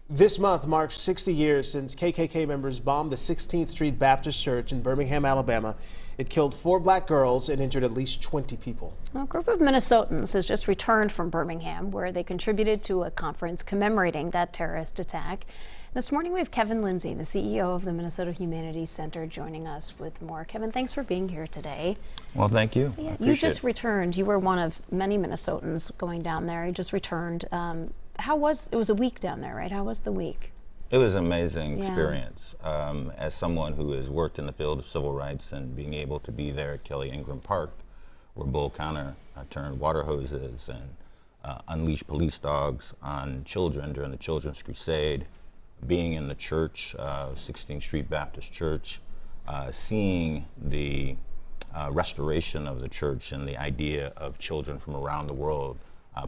This month marks 60 years since KKK members bombed the 16th Street Baptist Church in Birmingham, Alabama. It killed 4 black girls and injured at least 20 people. Well, a group of Minnesotans has just returned from Birmingham, where they contributed to a conference commemorating that terrorist attack. This morning we have Kevin Lindsey, the CEO of the Minnesota Humanities Center, joining us with more. Kevin, thanks for being here today. Well, thank you. Yeah, you just returned. You were one of many Minnesotans going down there. You just returned. It was a week down there, right? How was the week? It was an amazing experience. As someone who has worked in the field of civil rights and being able to be there at Kelly Ingram Park, where Bull Connor turned water hoses and unleashed police dogs on children during the Children's Crusade, being in the church, 16th Street Baptist Church, seeing the restoration of the church and the idea of children from around the world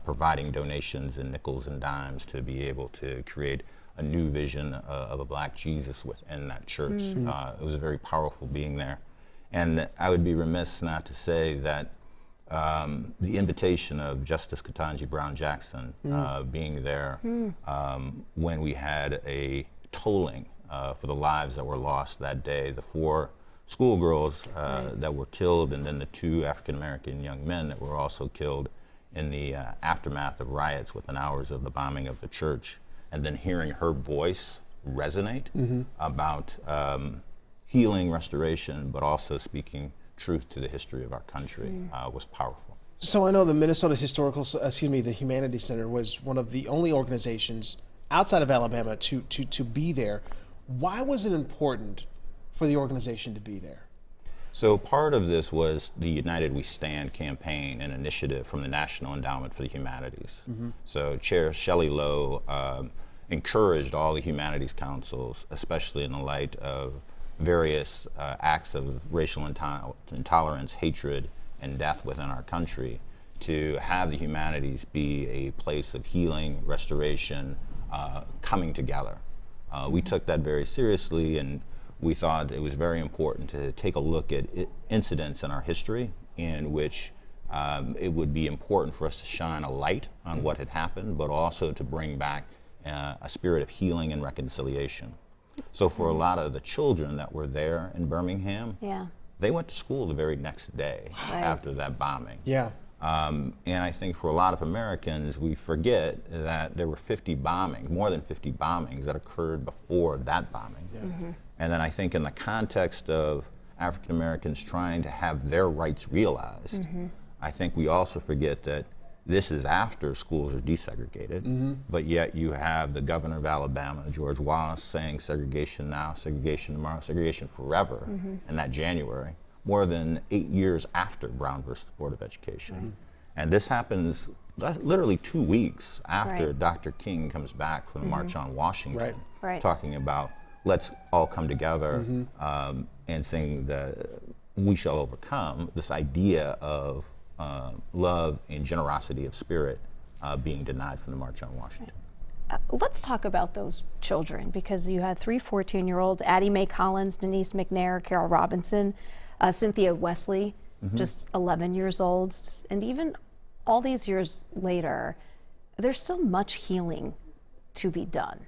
providing donations in nickels and dimes to be able to create a new vision of a black Jesus within that church. It was very powerful being there. And I would be remiss not to say that the invitation of Justice Ketanji Brown Jackson being there when we had a tolling for the lives that were lost that day, the 4 schoolgirls that were killed, and then the 2 African-American young men that were also killed in the aftermath of riots within hours of the bombing of the church, and then hearing her voice resonate about healing, restoration, but also speaking truth to the history of our country was powerful. So I know the the Humanities Center was one of the only organizations outside of Alabama to be there. Why was it important for the organization to be there? So part of this was the United We Stand campaign and initiative from the National Endowment for the Humanities. So Chair Shelley Lowe encouraged all the humanities councils, especially in the light of various acts of racial intolerance, hatred, and death within our country, to have the humanities be a place of healing, restoration, coming together. We took that very seriously, and we thought it was very important to take a look at incidents in our history in which it would be important for us to shine a light on what had happened, but also to bring back a spirit of healing and reconciliation. So for a lot of the children that were there in Birmingham, they went to school the very next day after that bombing. And I think for a lot of Americans, we forget that there were more than 50 bombings that occurred before that bombing. And then I think in the context of African Americans trying to have their rights realized, I think we also forget that this is after schools are desegregated, but yet you have the governor of Alabama, George Wallace, saying segregation now, segregation tomorrow, segregation forever in that January, more than 8 years after Brown versus Board of Education. And this happens literally 2 weeks after Dr. King comes back from the March on Washington, talking about let's all come together and sing we shall overcome, this idea of love and generosity of spirit being denied from the March on Washington. Let's talk about those children, because you had 3 14-year-olds, Addie Mae Collins, Denise McNair, Carol Robinson, Cynthia Wesley, just 11 years old. And even all these years later, there's still much healing to be done.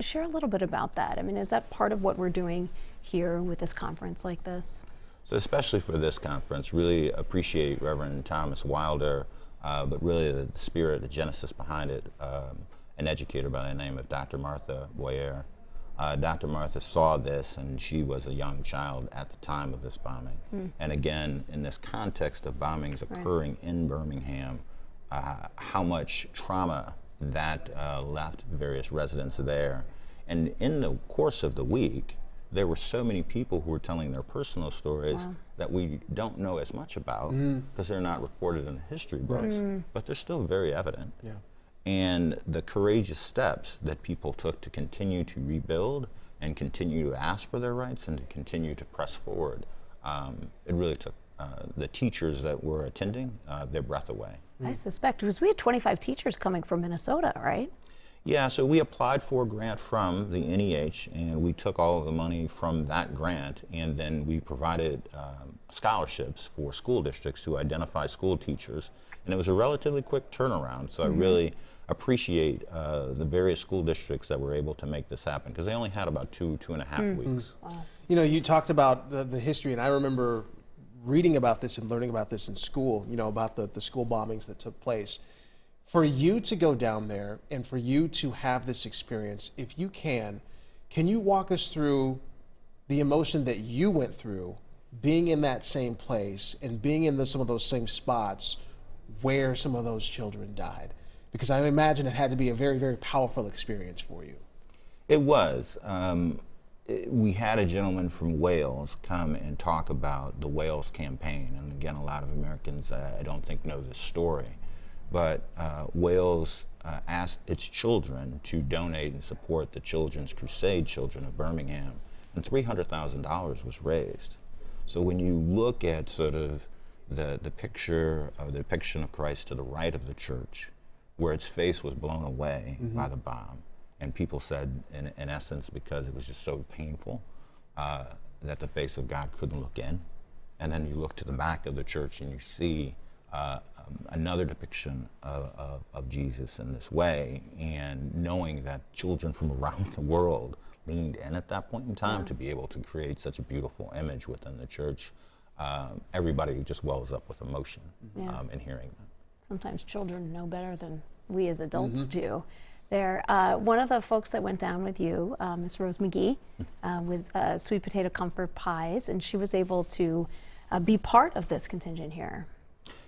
Share a little bit about that. I mean, is that part of what we're doing here with this conference like this? So especially for this conference, really appreciate Reverend Thomas Wilder, but really the spirit, the genesis behind it, an educator by the name of Dr. Martha Boyer. Dr. Martha saw this, and she was a young child at the time of this bombing. And again, in this context of bombings occurring in Birmingham, how much trauma that left various residents there. And in the course of the week, there were so many people who were telling their personal stories that we don't know as much about because they're not recorded in the history books, but they're still very evident. And the courageous steps that people took to continue to rebuild and continue to ask for their rights and to continue to press forward, it really took the teachers that were attending their breath away. I suspect, because we had 25 teachers coming from Minnesota, right? Yeah, so we applied for a grant from the NEH, and we took all of the money from that grant, and then we provided scholarships for school districts to identify school teachers. And it was a relatively quick turnaround, so I really appreciate the various school districts that were able to make this happen, because they only had about 2.5 weeks. Wow. You know, you talked about the history, and I remember reading about this and learning about this in school, you know, about the school bombings that took place. For you to go down there and for you to have this experience, if you can you walk us through the emotion that you went through being in that same place and being in some of those same spots where some of those children died? Because I imagine it had to be a very, very powerful experience for you. It was. We had a gentleman from Wales come and talk about the Wales campaign. And again, a lot of Americans, I don't think, know this story. But Wales asked its children to donate and support the Children's Crusade Children of Birmingham, and $300,000 was raised. So when you look at sort of the picture of the depiction of Christ to the right of the church, where its face was blown away by the bomb, and people said, in essence, because it was just so painful, that the face of God couldn't look in. And then you look to the back of the church and you see another depiction of Jesus in this way, and knowing that children from around the world leaned in at that point in time to be able to create such a beautiful image within the church, everybody just wells up with emotion in hearing that. Sometimes children know better than we as adults do. There, one of the folks that went down with you, Miss Rose McGee, with Sweet Potato Comfort Pies, and she was able to be part of this contingent here.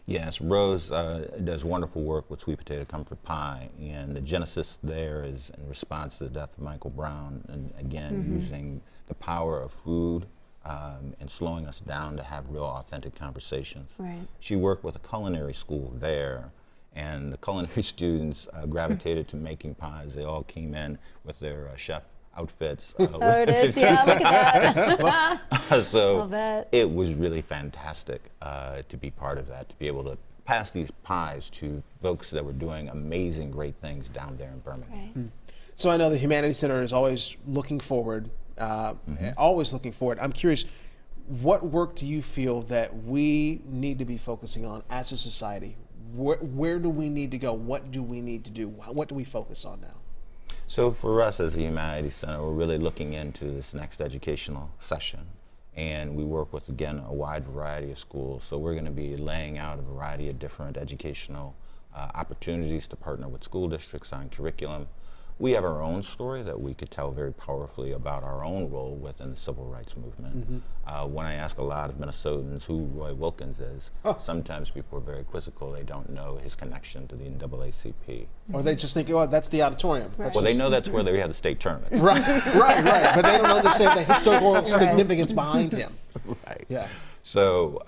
Yes, Rose does wonderful work with Sweet Potato Comfort Pie, and the genesis there is in response to the death of Michael Brown, and again, using the power of food and slowing us down to have real authentic conversations. Right. She worked with a culinary school there, and the culinary students gravitated to making pies. They all came in with their chef outfits. Oh, it is, yeah, look at that. So it was really fantastic to be part of that, to be able to pass these pies to folks that were doing amazing, great things down there in Birmingham. Right. So I know the Humanities Center is always looking forward, always looking forward. I'm curious, what work do you feel that we need to be focusing on as a society? Where do we need to go? What do we need to do? What do we focus on now? So for us as the Humanities Center, we're really looking into this next educational session. And we work with, again, a wide variety of schools. So we're going to be laying out a variety of different educational opportunities to partner with school districts on curriculum. We have our own story that we could tell very powerfully about our own role within the civil rights movement. When I ask a lot of Minnesotans who Roy Wilkins is, sometimes people are very quizzical. They don't know his connection to the NAACP. Or they just think, oh, that's the auditorium. Right. Well, they know that's where they have the state tournaments. Right. But they don't understand the historical significance behind him. Right. Yeah. So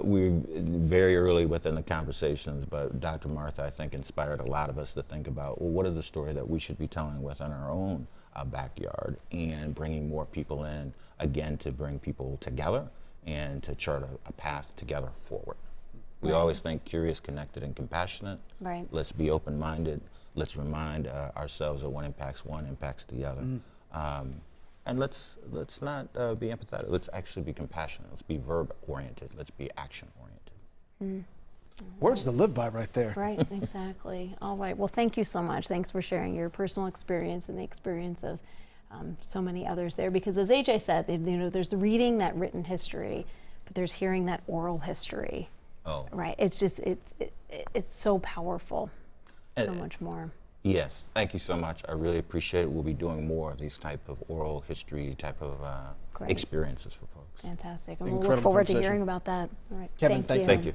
we very early within the conversations, but Dr. Martha, I think, inspired a lot of us to think about, well, what is the story that we should be telling within our own backyard, and bringing more people in, again, to bring people together and to chart a path together forward. We always think curious, connected, and compassionate. Right. Let's be open-minded. Let's remind ourselves that one impacts the other. And let's not be empathetic. Let's actually be compassionate. Let's be verb-oriented. Let's be action-oriented. Words to live by right there. Right, exactly. All right. Well, thank you so much. Thanks for sharing your personal experience and the experience of so many others there. Because as AJ said, there's the reading that written history, but there's hearing that oral history. Oh. Right. It's just it's so powerful. So much more. Yes, thank you so much. I really appreciate it. We'll be doing more of these type of oral history type of experiences for folks. Fantastic. And we'll look forward to hearing about that. All right. Kevin, thank you. Thank you.